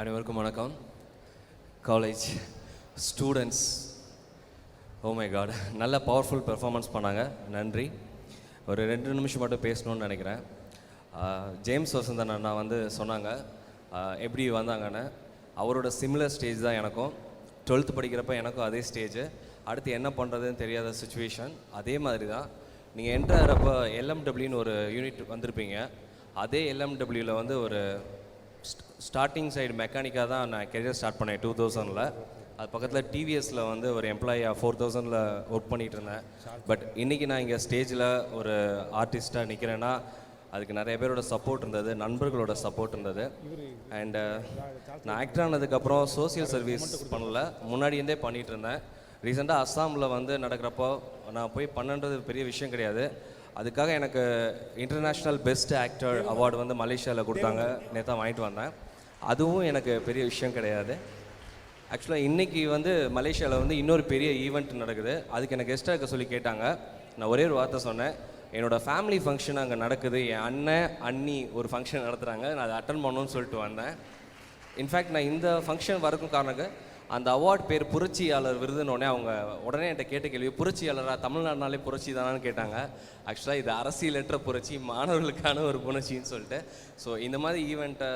அனைவருக்கும் வணக்கம். College students, oh my God, நல்ல பவர்ஃபுல் பெர்ஃபார்மன்ஸ் பண்ணாங்க. நன்றி. ஒரு 2 நிமிஷம் மட்டும் பேசணும்னு நினைக்கிறேன். ஜேம்ஸ் வசந்தன் அண்ணா சொன்னாங்க எப்படி வந்தாங்கன்னு. அவரோட சிமிலர் ஸ்டேஜ் தான் எனக்கும். 12th படிக்கிறப்ப எனக்கும் அதே ஸ்டேஜ். அடுத்து என்ன பண்ணுறதுன்னு தெரியாத சுச்சுவேஷன். அதே மாதிரி தான் நீங்கள் என்ட்ரு ஆகிறப்போ எல்எம்டபிள்யூன்னு ஒரு யூனிட் வந்திருப்பீங்க. அதே எல்எம்டபிள்யூவில் ஒரு ஸ்டார்டிங் சைடு மெக்கானிக்காக தான் நான் கெரியர் ஸ்டார்ட் பண்ணேன் 2000. அது பக்கத்தில் டிவிஎஸில் ஒரு எம்ப்ளாயியாக 4000 ஒர்க் பண்ணிகிட்டு இருந்தேன். பட் இன்றைக்கி நான் இங்கே ஸ்டேஜில் ஒரு ஆர்டிஸ்ட்டாக நிற்கிறேன்னா அதுக்கு நிறைய பேரோட சப்போர்ட் இருந்தது, நண்பர்களோட சப்போர்ட் இருந்தது. அண்டு நான் ஆக்டர் ஆனதுக்கப்புறம் சோசியல் சர்வீஸ் பண்ணல, முன்னாடியிருந்தே பண்ணிகிட்டு இருந்தேன். ரீசெண்டாக அஸ்ஸாமில் நடக்கிறப்போ நான் போய் பண்ணுன்றது பெரிய விஷயம் கிடையாது. அதுக்காக எனக்கு இன்டர்நேஷ்னல் பெஸ்ட் ஆக்டர் அவார்டு மலேசியாவில் கொடுத்தாங்க. நேற்று வாங்கிட்டு வந்தேன். அதுவும் எனக்கு பெரிய விஷயம் கிடையாது. ஆக்சுவலாக இன்றைக்கி மலேசியாவில் இன்னொரு பெரிய ஈவெண்ட் நடக்குது. அதுக்கு எனக்கு கெஸ்ட்டாக இருக்க சொல்லி கேட்டாங்க. நான் ஒரே ஒரு வார்த்தை சொன்னேன், என்னோடய ஃபேமிலி ஃபங்க்ஷன் அங்கே நடக்குது, என் அண்ணன் அண்ணி ஒரு ஃபங்க்ஷன் நடத்துகிறாங்க, நான் அதை அட்டன் பண்ணணும்னு சொல்லிட்டு வந்தேன். இன்ஃபேக்ட் நான் இந்த ஃபங்க்ஷன் வரக்கும் காரணம் அந்த அவார்ட் பேர் புரட்சியாளர் விருதுன்னொடனே அவங்க உடனே என்கிட்ட கேட்ட கேள்வி, புரட்சியாளராக தமிழ்நாடுனாலே புரட்சி தானான்னு கேட்டாங்க. ஆக்சுவலாக இது அரசியலற்ற புரட்சி, மாணவர்களுக்கான ஒரு புரட்சின்னு சொல்லிட்டு. ஸோ இந்த மாதிரி ஈவெண்ட்டை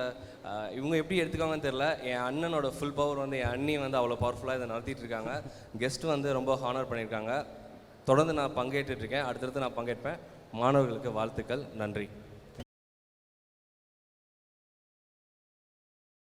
இவங்க எப்படி எடுத்துக்காங்கன்னு தெரில. என் அண்ணனோட ஃபுல் பவர் என் அண்ணி அவ்வளோ பவர்ஃபுல்லாக இதை நடத்திட்டு இருக்காங்க. கெஸ்ட் ரொம்ப ஹானர் பண்ணியிருக்காங்க. தொடர்ந்து நான் பங்கேற்றுட்ருக்கேன். அடுத்தடுத்து நான் பங்கேற்பேன். மாணவர்களுக்கு வாழ்த்துக்கள். நன்றி.